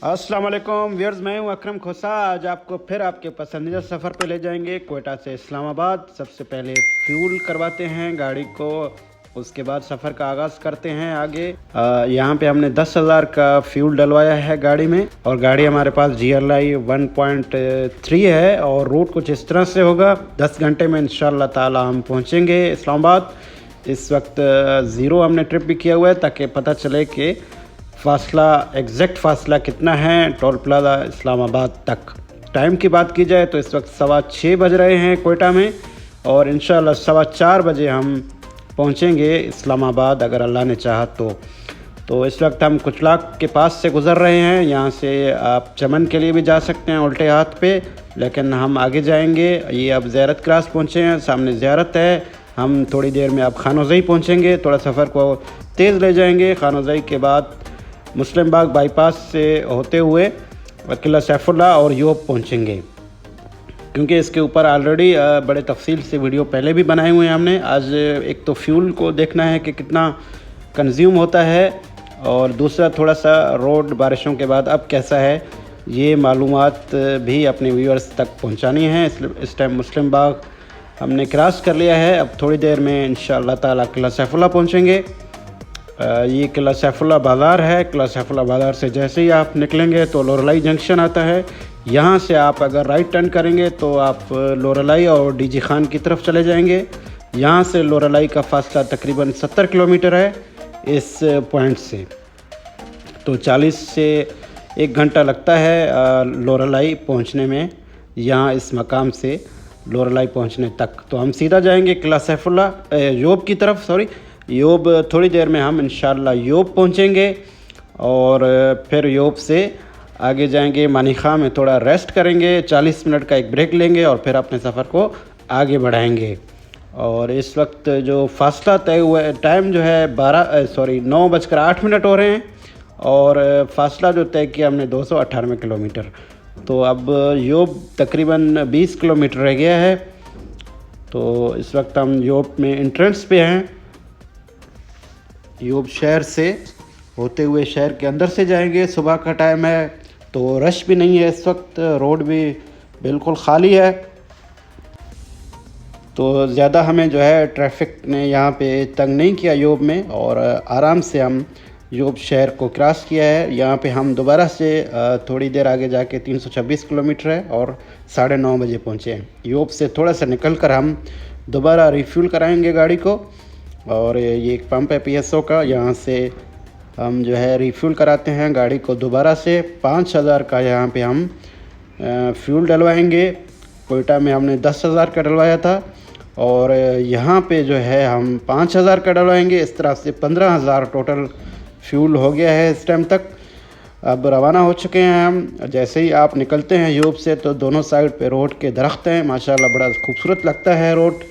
अस्सलाम वालेकुम व्यूअर्स, मैं हूं अकरम खोसा। आज आपको फिर आपके पसंदीदा सफ़र पे ले जाएंगे कोयटा से इस्लामाबाद। सबसे पहले फ्यूल करवाते हैं गाड़ी को, उसके बाद सफ़र का आगाज़ करते हैं आगे। यहाँ पे हमने 10,000 का फ्यूल डलवाया है गाड़ी में और गाड़ी हमारे पास GLI 1.3 है और रूट कुछ इस तरह से होगा। 10 घंटे में इंशाअल्लाह ताला हम पहुँचेंगे इस्लामाबाद। इस वक्त ज़ीरो हमने ट्रिप भी किया हुआ है ताकि पता चले कि फासला एग्जैक्ट फासला कितना है टोल प्लाजा इस्लामाबाद तक। टाइम की बात की जाए तो इस वक्त 6:15 बज रहे हैं कोयटा में और इंशाअल्लाह 4:15 बजे हम पहुंचेंगे इस्लामाबाद अगर अल्लाह ने चाहा तो इस वक्त हम कुचलाक के पास से गुज़र रहे हैं। यहाँ से आप चमन के लिए भी जा सकते हैं उल्टे हाथ पे, लेकिन हम आगे जाएंगे। ये अब ज़ियारत क्रास पहुँचे हैं, सामने ज़ियारत है। हम थोड़ी देर में अब खानोज़ई पहुँचेंगे, थोड़ा सफ़र को तेज़ ले जाएंगे। खानोज़ई के बाद मुस्लिम बाग बाईपास से होते हुए किला सैफुल्लाह और यूब पहुंचेंगे, क्योंकि इसके ऊपर ऑलरेडी बड़े तफसील से वीडियो पहले भी बनाए हुए हैं हमने। आज एक तो फ्यूल को देखना है कि कितना कंज्यूम होता है और दूसरा थोड़ा सा रोड बारिशों के बाद अब कैसा है, ये मालूमात भी अपने व्यूअर्स तक पहुंचानी है। इस टाइम मुस्लिम बाग हमने क्रॉस कर लिया है। अब थोड़ी देर में इंशाअल्लाह ताला किला सैफुल्लाह पहुँचेंगे। ये किला सैफुल्लाह बाज़ार है। किला सैफुल्लाह बाज़ार से जैसे ही आप निकलेंगे तो लोरलाई जंक्शन आता है। यहाँ से आप अगर राइट टर्न करेंगे तो आप लोरलाई और DG खान की तरफ चले जाएंगे। यहाँ से लोरलाई का फासला तकरीबन 70 किलोमीटर है इस पॉइंट से, तो 40 से 1 घंटा लगता है लोरलाई पहुँचने में, यहाँ इस मकाम से लोरलाई पहुँचने तक। तो हम सीधा जाएंगे किला सैफुल्लाह यूब की तरफ। यूब थोड़ी देर में हम इंशाअल्लाह यूब पहुँचेंगे और फिर यूब से आगे जाएंगे। मानिखा में थोड़ा रेस्ट करेंगे, 40 मिनट का एक ब्रेक लेंगे और फिर अपने सफ़र को आगे बढ़ाएंगे। और इस वक्त जो फासला तय हुआ है, टाइम जो है 9:08 हो रहे हैं और फासला जो तय किया हमने 298 किलोमीटर। तो अब यूब तकरीबन 20 किलोमीटर रह गया है। तो इस वक्त हम यूब में एंट्रेंस पे हैं। यूब शहर से होते हुए शहर के अंदर से जाएंगे। सुबह का टाइम है तो रश भी नहीं है इस वक्त, रोड भी बिल्कुल ख़ाली है, तो ज़्यादा हमें जो है ट्रैफिक ने यहाँ पे तंग नहीं किया यूब में और आराम से हम यूब शहर को क्रॉस किया है। यहाँ पे हम दोबारा से थोड़ी देर आगे जाके 326 किलोमीटर है और 9:30 बजे पहुँचे हैं। यूब से थोड़ा सा निकल कर हम दोबारा रिफ्यूल कराएंगे गाड़ी को और ये एक पंप है PSO का, यहाँ से हम जो है रिफ्यूल कराते हैं गाड़ी को दोबारा से। 5,000 का यहाँ पे हम फ्यूल डलवाएंगे। कोयटा में हमने 10,000 का डलवाया था और यहाँ पे जो है हम 5,000 का डलवाएंगे। इस तरह से 15,000 टोटल फ्यूल हो गया है इस टाइम तक। अब रवाना हो चुके हैं हम। जैसे ही आप निकलते हैं यूब से तो दोनों साइड पे रोड के दरख्त हैं, माशाल्लाह बड़ा खूबसूरत लगता है रोड।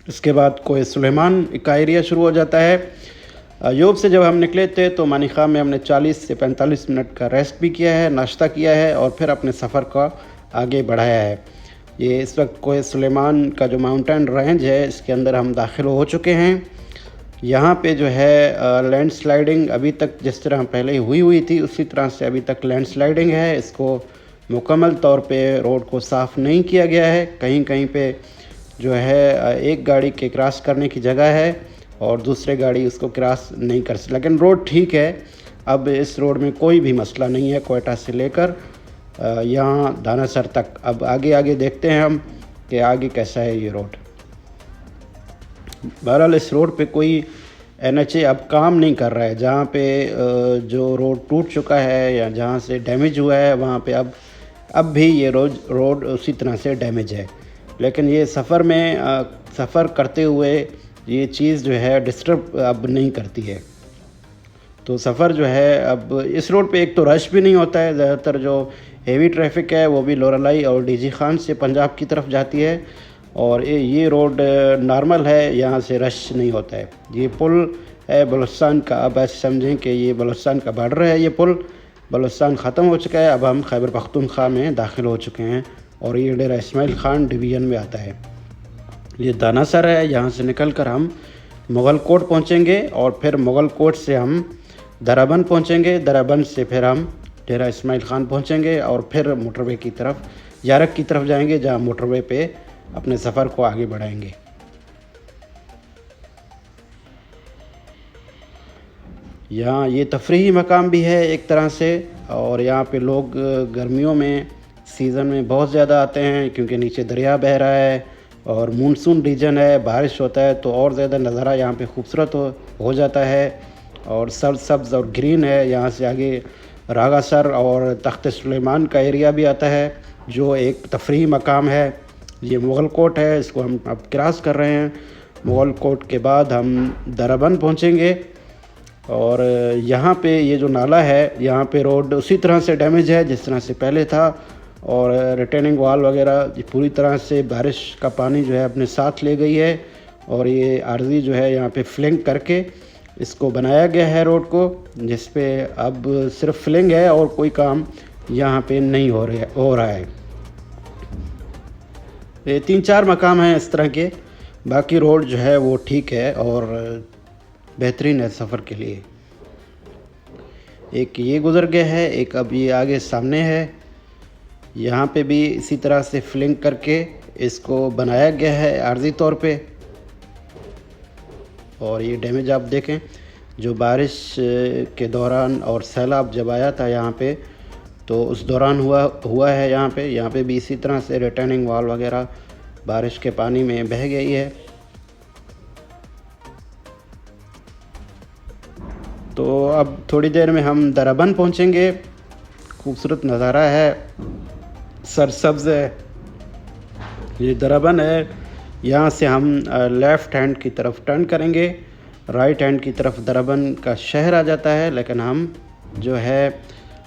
इसके बाद कोई सुलेमान का एरिया शुरू हो जाता है। यूब से जब हम निकले थे तो मानिखा में हमने 40 से 45 मिनट का रेस्ट भी किया है, नाश्ता किया है और फिर अपने सफ़र का आगे बढ़ाया है। ये इस वक्त कोई सुलेमान का जो माउंटेन रेंज है इसके अंदर हम दाखिल हो चुके हैं। यहाँ पे जो है लैंड स्लाइडिंग अभी तक जिस तरह पहले हुई थी उसी तरह से अभी तक लैंड स्लाइडिंग है। इसको मुकम्मल तौर पे रोड को साफ़ नहीं किया गया है। कहीं कहीं पे जो है एक गाड़ी के क्रॉस करने की जगह है और दूसरे गाड़ी उसको क्रॉस नहीं कर सकती, लेकिन रोड ठीक है। अब इस रोड में कोई भी मसला नहीं है कोयटा से लेकर यहाँ दानासर तक। अब आगे देखते हैं हम कि आगे कैसा है ये रोड। बहरहाल इस रोड पे कोई NHA अब काम नहीं कर रहा है। जहाँ पे जो रोड टूट चुका है या जहाँ से डैमेज हुआ है वहाँ पे अब भी ये रोड उसी तरह से डैमेज है, लेकिन ये सफ़र करते हुए ये चीज़ जो है डिस्टर्ब अब नहीं करती है। तो सफ़र जो है अब इस रोड पे एक तो रश भी नहीं होता है। ज़्यादातर जो हेवी ट्रैफिक है वो भी लोरलाई और DG खान से पंजाब की तरफ जाती है और ये रोड नॉर्मल है, यहाँ से रश नहीं होता है। ये पुल है बलूचिस्तान का, अब ऐसे समझें कि ये बलूचिस्तान का बॉर्डर है। ये पुल बलूचिस्तान ख़त्म हो चुका है, अब हम खैबर पख्तूनख्वा में दाखिल हो चुके हैं और ये डेरा इस्माइल खान डिवीज़न में आता है। ये दानासर है। यहाँ से निकल कर हम मुग़ल कोट पहुँचेंगे और फिर मुग़ल कोट से हम दराबंद पहुँचेंगे। दराबंद से फिर हम डेरा इस्माइल खान पहुंचेंगे और फिर मोटरवे की तरफ यारक की तरफ जाएंगे, जहां मोटरवे पे अपने सफ़र को आगे बढ़ाएंगे। यहाँ ये तफरीही मकाम भी है एक तरह से, और यहाँ पे लोग गर्मियों में सीज़न में बहुत ज़्यादा आते हैं क्योंकि नीचे दरिया बह रहा है और मानसून रीजन है, बारिश होता है तो और ज़्यादा नज़ारा यहाँ पे खूबसूरत हो जाता है और सब्ज़ और ग्रीन है। यहाँ से आगे रागासर और तख्त सुलेमान का एरिया भी आता है जो एक तफरीही मकाम है। ये मुग़ल कोट है, इसको हम अब क्रॉस कर रहे हैं। मुग़ल कोट के बाद हम दराबंद पहुँचेंगे और यहाँ पे ये जो नाला है, यहाँ पे रोड उसी तरह से डैमेज है जिस तरह से पहले था और रिटेनिंग वॉल वगैरह पूरी तरह से बारिश का पानी जो है अपने साथ ले गई है और ये आर्जी जो है यहाँ पे फिलिंग करके इसको बनाया गया है रोड को, जिस पे अब सिर्फ फिलिंग है और कोई काम यहाँ पे नहीं हो रहा है। ये 3-4 मकाम हैं इस तरह के, बाकी रोड जो है वो ठीक है और बेहतरीन है सफ़र के लिए। एक ये गुज़र गया है, एक अब ये आगे सामने है। यहाँ पे भी इसी तरह से फिलिंग करके इसको बनाया गया है आर्जी तौर पे। और ये डैमेज आप देखें जो बारिश के दौरान और सैलाब जब आया था यहाँ पे तो उस दौरान हुआ है। यहाँ पे भी इसी तरह से रिटेनिंग वॉल वगैरह बारिश के पानी में बह गई है। तो अब थोड़ी देर में हम दराबंद पहुँचेंगे। खूबसूरत नज़ारा है, सरसब्ज़ है, ये दराबंद है। यहाँ से हम लेफ़्ट हैंड की तरफ टर्न करेंगे, राइट हैंड की तरफ दराबंद का शहर आ जाता है, लेकिन हम जो है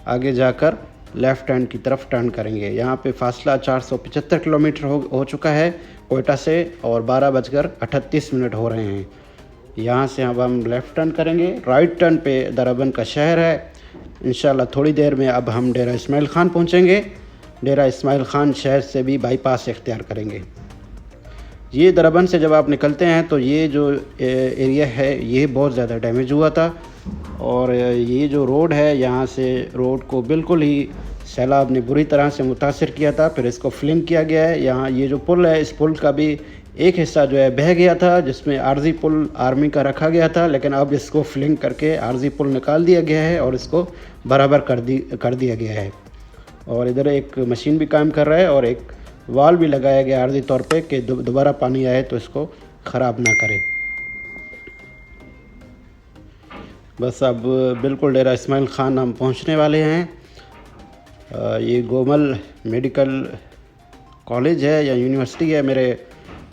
आगे जाकर लेफ़्ट हैंड की तरफ टर्न करेंगे। यहाँ पे फासला 475 किलोमीटर हो चुका है कोयटा से और 12:38 हो रहे हैं। यहाँ से अब हम लेफ़्ट टर्न करेंगे, राइट टर्न पे दराबंद का शहर है। इंशाल्लाह थोड़ी देर में अब हम डेरा इस्माइल खान पहुँचेंगे। डेरा इस्माइल खान शहर से भी बाईपास इख्तियार करेंगे। ये दराबंद से जब आप निकलते हैं तो ये जो एरिया है ये बहुत ज़्यादा डैमेज हुआ था और ये जो रोड है यहाँ से रोड को बिल्कुल ही सैलाब ने बुरी तरह से मुतासिर किया था। फिर इसको फिलिंग किया गया है। यहाँ ये जो पुल है, इस पुल का भी एक हिस्सा जो है बह गया था जिसमें आर्जी पुल आर्मी का रखा गया था, लेकिन अब इसको फिलिंग करके आर्जी पुल निकाल दिया गया है और इसको बराबर कर दिया गया है। और इधर एक मशीन भी काम कर रहा है और एक वाल भी लगाया गया आर्जी तौर पे कि दोबारा पानी आए तो इसको ख़राब ना करे। बस अब बिल्कुल डेरा इस्माइल खान हम पहुंचने वाले हैं। ये गोमल मेडिकल कॉलेज है या यूनिवर्सिटी है मेरे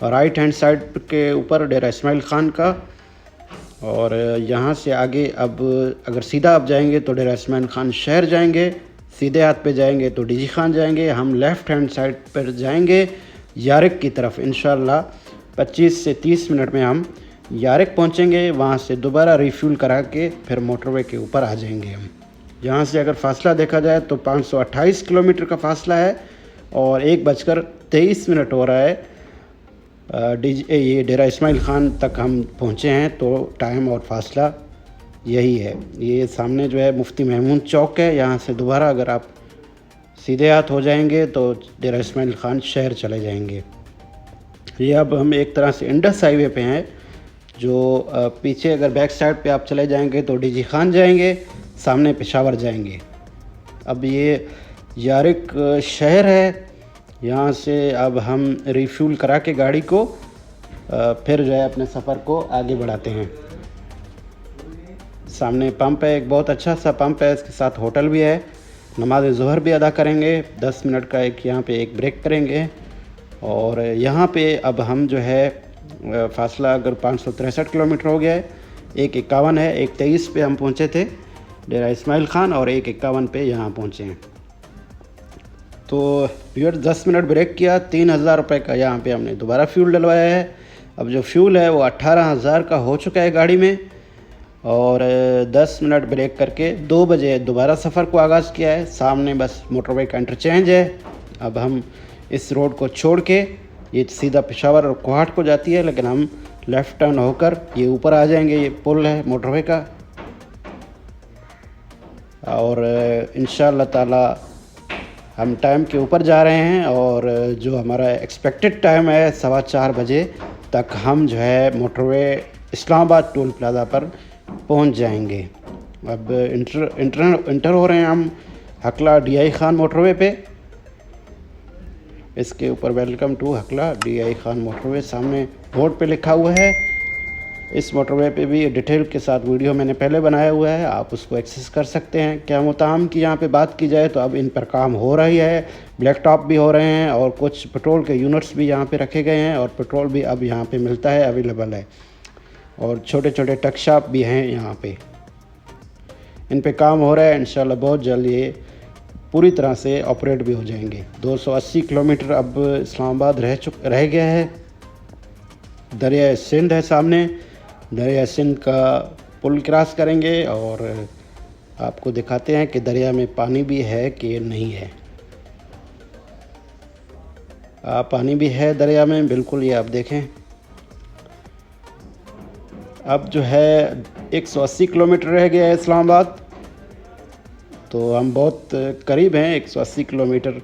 राइट हैंड साइड के ऊपर डेरा इस्माइल खान का। और यहाँ से आगे अब अगर सीधा आप जाएंगे तो डेरा इस्माइल खान शहर जाएंगे, सीधे हाथ पे जाएंगे तो डीजी खान जाएंगे। हम लेफ़्ट हैंड साइड पर जाएंगे यारक की तरफ। इंशाल्लाह 25 से 30 मिनट में हम यारक पहुंचेंगे। वहाँ से दोबारा रिफ्यूल करा के फिर मोटरवे के ऊपर आ जाएंगे हम। यहाँ से अगर फासला देखा जाए तो 528 किलोमीटर का फासला है और 1:23 हो रहा है। ये डेरा इस्माइल खान तक हम पहुँचे हैं तो टाइम और फासला यही है। ये सामने जो है मुफ्ती महमूद चौक है। यहाँ से दोबारा अगर आप सीधे हाथ हो जाएंगे तो डेरा इस्माइल खान शहर चले जाएंगे। ये अब हम एक तरह से इंडस हाईवे पे हैं, जो पीछे अगर बैक साइड पे आप चले जाएंगे तो डीजी खान जाएंगे, सामने पेशावर जाएंगे। अब ये यारक शहर है। यहाँ से अब हम रिफ्यूल करा के गाड़ी को फिर जो है अपने सफ़र को आगे बढ़ाते हैं। सामने पंप है, एक बहुत अच्छा सा पंप है, इसके साथ होटल भी है। नमाज ज़ोहर भी अदा करेंगे, 10 मिनट का यहाँ पे एक ब्रेक करेंगे। और यहाँ पे अब हम जो है फासला अगर 563 किलोमीटर हो गया है, 1:51 है, 1:23 पे हम पहुँचे थे डेरा इस्माइल खान और 1:51 पे यहाँ पहुँचे हैं। तो व्यूअर 10 मिनट ब्रेक किया, 3000 रुपये का यहाँ पे हमने दोबारा फ्यूल डलवाया है। अब जो फ्यूल है वो 18000 का हो चुका है गाड़ी में। और 10 मिनट ब्रेक करके 2 बजे दोबारा सफ़र को आगाज़ किया है। सामने बस मोटरवे का इंटरचेंज है। अब हम इस रोड को छोड़ के ये सीधा पेशावर और कोहाट को जाती है, लेकिन हम लेफ़्ट टर्न होकर ये ऊपर आ जाएंगे। ये पुल है मोटरवे का। और इंशाअल्लाह ताला हम टाइम के ऊपर जा रहे हैं और जो हमारा एक्सपेक्टेड टाइम है 4:15 बजे तक हम जो है मोटरवे इस्लामाबाद टोल प्लाज़ा पर पहुंच जाएंगे। अब इंटर हो रहे हैं हम हकला DI खान मोटरवे पे। इसके ऊपर welcome to Hakla DI Khan motorway सामने बोर्ड पे लिखा हुआ है। इस मोटरवे पे भी डिटेल के साथ वीडियो मैंने पहले बनाया हुआ है, आप उसको एक्सेस कर सकते हैं। क्या मुताम की यहाँ पे बात की जाए तो अब इन पर काम हो रही है, ब्लैक टॉप भी हो रहे हैं और कुछ पेट्रोल के यूनिट्स भी यहाँ पे रखे गए हैं और पेट्रोल भी अब यहाँ पे मिलता है, अवेलेबल है। और छोटे छोटे टक शॉप भी हैं यहाँ पे, इन पे काम हो रहा है। इंशाल्लाह बहुत जल्द ये पूरी तरह से ऑपरेट भी हो जाएंगे। 280 किलोमीटर अब इस्लामाबाद रह गया है। दरिया सिंध है सामने, दरिया सिंध का पुल क्रॉस करेंगे और आपको दिखाते हैं कि दरिया में पानी भी है कि नहीं है। पानी भी है दरिया में, बिल्कुल ये आप देखें। अब जो है 180 किलोमीटर रह गया है इस्लामाबाद, तो हम बहुत करीब हैं। 180 किलोमीटर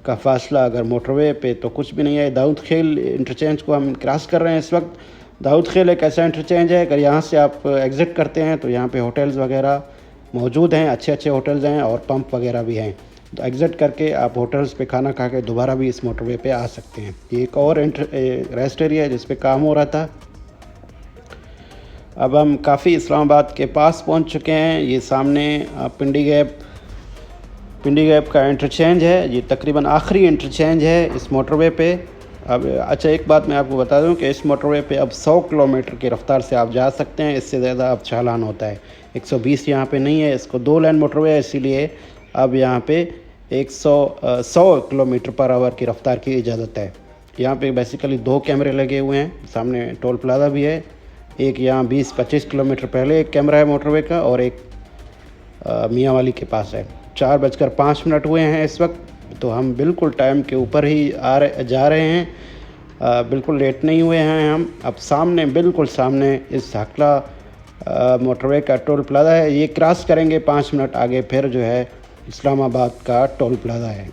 का फासला अगर मोटरवे पे तो कुछ भी नहीं है। दाऊद खेल इंटरचेंज को हम क्रॉस कर रहे हैं इस वक्त। दाऊद खेल एक ऐसा इंटरचेंज है, अगर यहाँ से आप एग्ज़िट करते हैं तो यहाँ पे होटल्स वगैरह मौजूद हैं, अच्छे अच्छे होटल्स हैं और पंप वगैरह भी हैं। तो एग्ज़िट करके आप होटल्स पे खाना खा के दोबारा भी इस मोटरवे पे आ सकते हैं। ये एक और रेस्ट एरिया है जिस पे काम हो रहा था। अब हम काफ़ी इस्लामाबाद के पास पहुँच चुके हैं। ये सामने पिंडी गैप का इंटरचेंज है, ये तकरीबन आखिरी इंटरचेंज है इस मोटरवे पे। अब अच्छा एक बात मैं आपको बता दूं कि इस मोटरवे पे अब 100 किलोमीटर की रफ़्तार से आप जा सकते हैं, इससे ज़्यादा अब चालान होता है। 120 यहाँ पे नहीं है, इसको 2 लेन मोटरवे है, इसीलिए अब यहाँ पे 100 किलोमीटर पर आवर की रफ़्तार की इजाज़त है। यहाँ पे बेसिकली 2 कैमरे लगे हुए हैं, सामने टोल प्लाज़ा भी है। एक यहाँ 20-25 किलोमीटर पहले एक कैमरा है मोटरवे का और एक मियाँ वाली के पास है। 4:05 हुए हैं इस वक्त, तो हम बिल्कुल टाइम के ऊपर ही जा रहे हैं, बिल्कुल लेट नहीं हुए हैं हम। अब सामने बिल्कुल सामने इस हकला मोटरवे का टोल प्लाज़ा है, ये क्रॉस करेंगे 5 मिनट आगे फिर जो है इस्लामाबाद का टोल प्लाज़ा है।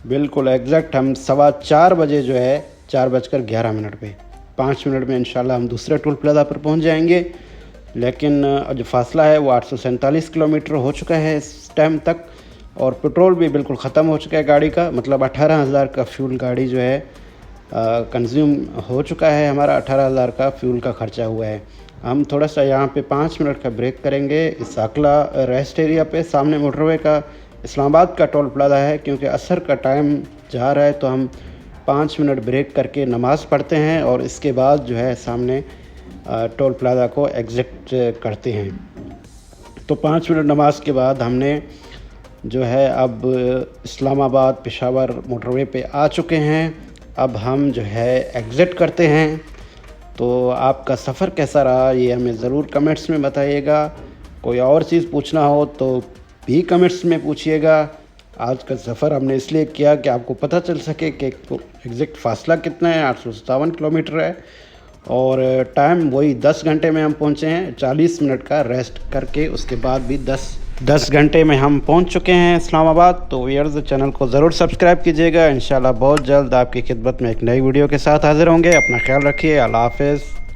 बिल्कुल एग्जैक्ट हम 4:15 बजे जो है 4:11 पे 5 मिनट में इंशाल्लाह हम दूसरे टोल प्लाज़ा पर पहुंच जाएंगे। लेकिन जो फासला है वो 847 किलोमीटर हो चुका है इस टाइम तक और पेट्रोल भी बिल्कुल ख़त्म हो चुका है गाड़ी का। मतलब 18,000 का फ्यूल गाड़ी जो है कंज्यूम हो चुका है, हमारा 18,000 का फ्यूल का ख़र्चा हुआ है। हम थोड़ा सा यहाँ पे 5 मिनट का ब्रेक करेंगे इस हकला रेस्ट एरिया पे। सामने मोटरवे का इस्लामाबाद का टोल प्लाज़ा है, क्योंकि असर का टाइम जा रहा है तो हम 5 मिनट ब्रेक करके नमाज़ पढ़ते हैं और इसके बाद जो है सामने टोल प्लाज़ा को एग्ज़िट करते हैं। तो 5 मिनट नमाज के बाद हमने जो है अब इस्लामाबाद पेशावर मोटरवे पे आ चुके हैं। अब हम जो है एग्ज़िट करते हैं। तो आपका सफ़र कैसा रहा ये हमें ज़रूर कमेंट्स में बताइएगा। कोई और चीज़ पूछना हो तो भी कमेंट्स में पूछिएगा। आज का सफ़र हमने इसलिए किया कि आपको पता चल सके कि एग्जैक्ट फासला कितना है। 857 किलोमीटर है और टाइम वही 10 घंटे में हम पहुंचे हैं। 40 मिनट का रेस्ट करके उसके बाद भी 10 घंटे में हम पहुंच चुके हैं इस्लामाबाद। तो व्यूअर्स चैनल को ज़रूर सब्सक्राइब कीजिएगा। इंशाल्लाह बहुत जल्द आपकी खिदमत में एक नई वीडियो के साथ हाज़िर होंगे। अपना ख्याल रखिए। अल्लाह हाफ़िज़।